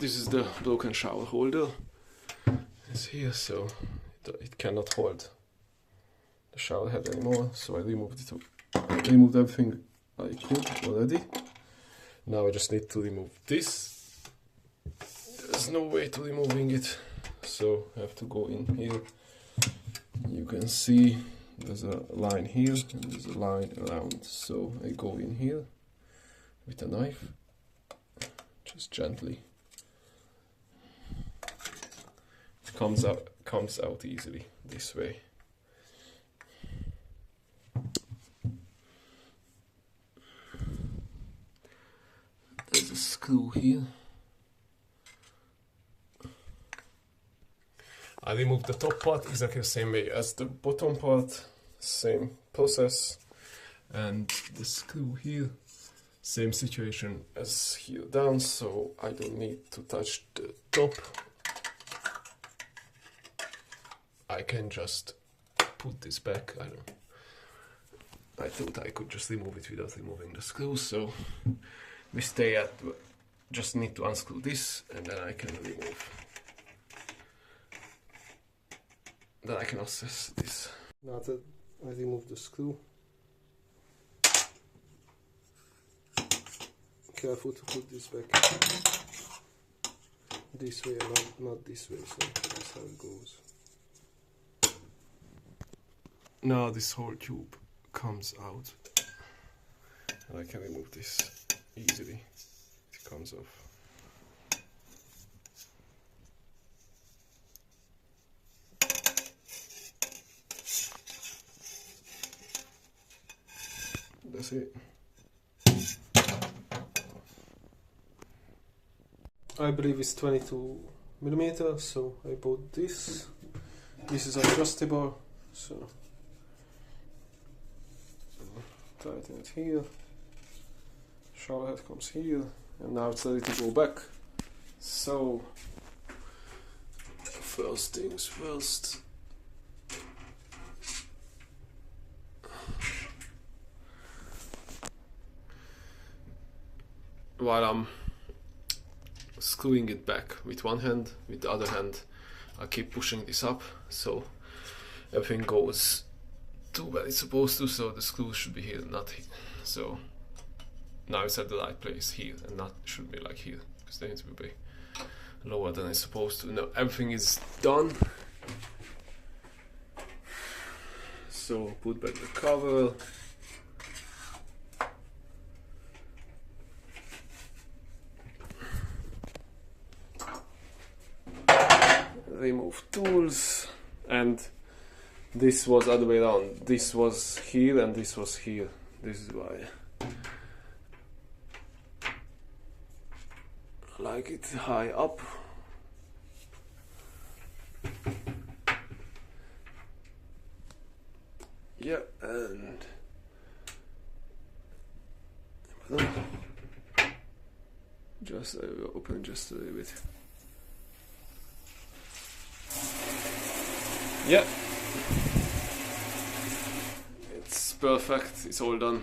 this is the broken shower holder. It's here, so it cannot hold the shower head anymore. So I removed it. I removed everything I could already. Now I just need to remove this. There's no way to removing it, so I have to go in here. You can see there's a line here and there's a line around. So I go in here with a knife, just gently. It comes out easily this way. There's a screw here. I removed the top part exactly the same way as the bottom part, same process, and the screw here, same situation as here down, so I don't need to touch the top. I can just put this back. I thought I could just remove it without removing the screws, so we stay at, just need to unscrew this and then I can remove. Then I can access this. Now that I remove the screw, careful to put this back this way and not this way, so that's how it goes. Now this whole tube comes out and I can remove this easily. It comes off. That's it. I believe it's 22mm, so I bought this. This is adjustable, so tighten it here. Shower head comes here, and now it's ready to go back. So, first things first. While I'm screwing it back with one hand, with the other hand I keep pushing this up so everything goes to where it's supposed to, so the screw should be here, not here. So now it's at the right place here and not should be like here, because they need to be lower than it's supposed to. Now everything is done, so put back the cover. Remove tools, and this was other way around. This was here and this was here. This is why I like it high up. Yeah, and just open just a little bit. Yeah, it's perfect, it's all done.